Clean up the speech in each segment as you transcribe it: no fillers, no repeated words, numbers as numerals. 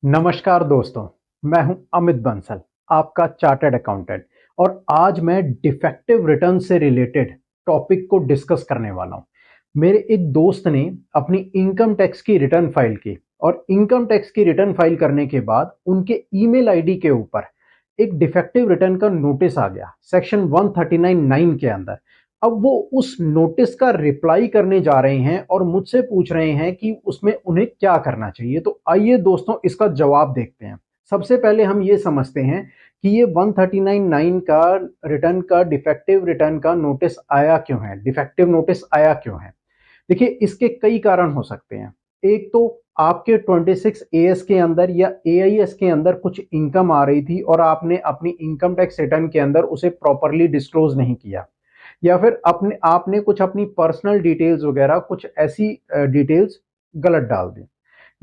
नमस्कार दोस्तों, मैं हूं अमित बंसल, आपका चार्टर्ड अकाउंटेंट। और आज मैं डिफेक्टिव रिटर्न से रिलेटेड टॉपिक को डिस्कस करने वाला हूं। मेरे एक दोस्त ने अपनी इनकम टैक्स की रिटर्न फाइल की और इनकम टैक्स की रिटर्न फाइल करने के बाद उनके ईमेल आईडी के ऊपर एक डिफेक्टिव रिटर्न का नोटिस आ गया सेक्शन 139(9) के अंदर। अब वो उस नोटिस का रिप्लाई करने जा रहे हैं और मुझसे पूछ रहे हैं कि उसमें उन्हें क्या करना चाहिए। तो आइए दोस्तों इसका जवाब देखते हैं। सबसे पहले हम ये समझते हैं कि ये 139(9) का रिटर्न का डिफेक्टिव रिटर्न का नोटिस आया क्यों है, डिफेक्टिव नोटिस आया क्यों है। देखिए, इसके कई कारण हो सकते हैं। एक तो आपके 26 AS के अंदर या AIS के अंदर कुछ इनकम आ रही थी और आपने अपनी इनकम टैक्स रिटर्न के अंदर उसे प्रॉपरली डिस्क्लोज नहीं किया, या फिर अपने आपने कुछ अपनी पर्सनल डिटेल्स वगैरह कुछ ऐसी डिटेल्स गलत डाल दी,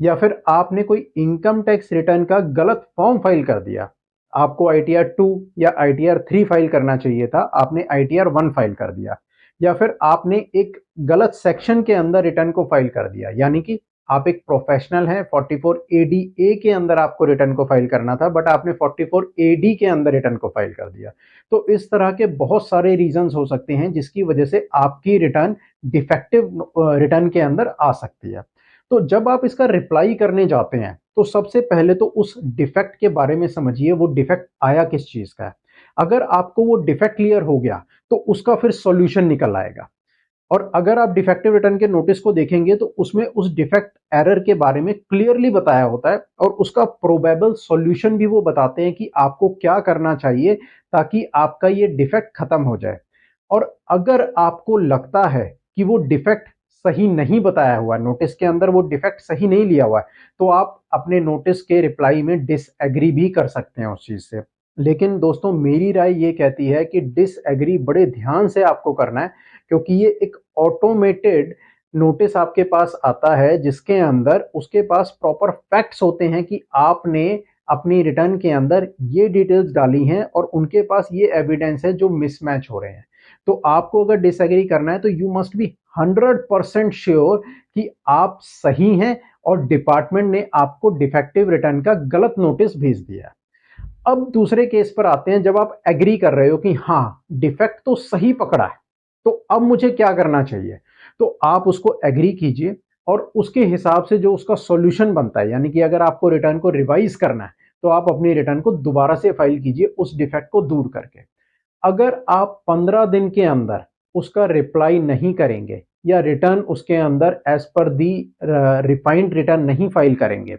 या फिर आपने कोई इनकम टैक्स रिटर्न का गलत फॉर्म फाइल कर दिया। आपको ITR 2 या ITR 3 फाइल करना चाहिए था, आपने ITR 1 फाइल कर दिया, या फिर आपने एक गलत सेक्शन के अंदर रिटर्न को फाइल कर दिया। यानी कि आप एक प्रोफेशनल हैं, 44ADA के अंदर आपको रिटर्न को फाइल करना था, बट आपने 44AD के अंदर रिटर्न को फाइल कर दिया। तो इस तरह के बहुत सारे रीजंस हो सकते हैं जिसकी वजह से आपकी रिटर्न डिफेक्टिव रिटर्न के अंदर आ सकती है। तो जब आप इसका रिप्लाई करने जाते हैं तो सबसे पहले तो उस डिफेक्ट के बारे में समझिए, वो डिफेक्ट आया किस चीज का है। अगर आपको वो डिफेक्ट क्लियर हो गया तो उसका फिर सॉल्यूशन निकल आएगा। और अगर आप डिफेक्टिव रिटर्न के नोटिस को देखेंगे तो उसमें उस डिफेक्ट एरर के बारे में क्लियरली बताया होता है और उसका प्रोबेबल सॉल्यूशन भी वो बताते हैं कि आपको क्या करना चाहिए ताकि आपका ये डिफेक्ट खत्म हो जाए। और अगर आपको लगता है कि वो डिफेक्ट सही नहीं बताया हुआ है, नोटिस के अंदर वो डिफेक्ट सही नहीं लिया हुआ है, तो आप अपने नोटिस के रिप्लाई में डिसएग्री भी कर सकते हैं उस चीज से। लेकिन दोस्तों, मेरी राय ये कहती है कि डिसएग्री बड़े ध्यान से आपको करना है, क्योंकि ये एक ऑटोमेटेड नोटिस आपके पास आता है जिसके अंदर उसके पास प्रॉपर फैक्ट्स होते हैं कि आपने अपनी रिटर्न के अंदर ये डिटेल्स डाली हैं और उनके पास ये एविडेंस है जो मिसमैच हो रहे हैं। तो आपको अगर डिसएग्री करना है तो यू मस्ट बी 100% श्योर कि आप सही हैं और डिपार्टमेंट ने आपको डिफेक्टिव रिटर्न का गलत नोटिस भेज दिया। अब दूसरे केस पर आते हैं, जब आप एग्री कर रहे हो कि हाँ डिफेक्ट तो सही पकड़ा है, तो अब मुझे क्या करना चाहिए। तो आप उसको एग्री कीजिए और उसके हिसाब से जो उसका सॉल्यूशन बनता है, यानी कि अगर आपको रिटर्न को रिवाइज करना है तो आप अपनी रिटर्न को दोबारा से फाइल कीजिए उस डिफेक्ट को दूर करके। अगर आप 15 दिन के अंदर उसका रिप्लाई नहीं करेंगे या रिटर्न उसके अंदर एज पर दी रिफाइंड रिटर्न नहीं फाइल करेंगे,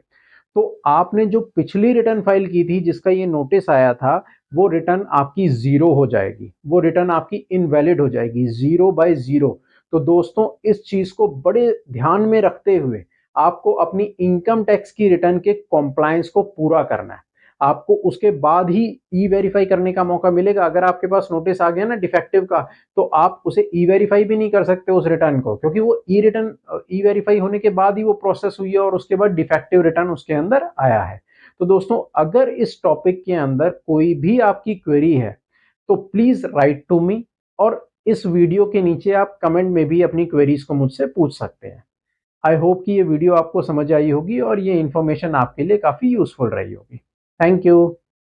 तो आपने जो पिछली रिटर्न फाइल की थी जिसका ये नोटिस आया था, वो रिटर्न आपकी जीरो हो जाएगी, वो रिटर्न आपकी इनवैलिड हो जाएगी, 0/0। तो दोस्तों, इस चीज को बड़े ध्यान में रखते हुए आपको अपनी इनकम टैक्स की रिटर्न के कॉम्प्लायंस को पूरा करना है। आपको उसके बाद ही ई वेरीफाई करने का मौका मिलेगा। अगर आपके पास नोटिस आ गया ना डिफेक्टिव का, तो आप उसे ई वेरीफाई भी नहीं कर सकते उस रिटर्न को, क्योंकि वो ई वेरीफाई होने के बाद ही वो प्रोसेस हुई है और उसके बाद डिफेक्टिव रिटर्न उसके अंदर आया है। तो दोस्तों, अगर इस टॉपिक के अंदर कोई भी आपकी क्वेरी है तो प्लीज राइट टू मी, और इस वीडियो के नीचे आप कमेंट में भी अपनी क्वेरीज को मुझसे पूछ सकते हैं। आई होप कि ये वीडियो आपको समझ आई होगी और ये इन्फॉर्मेशन आपके लिए काफी यूजफुल रही होगी। Thank you.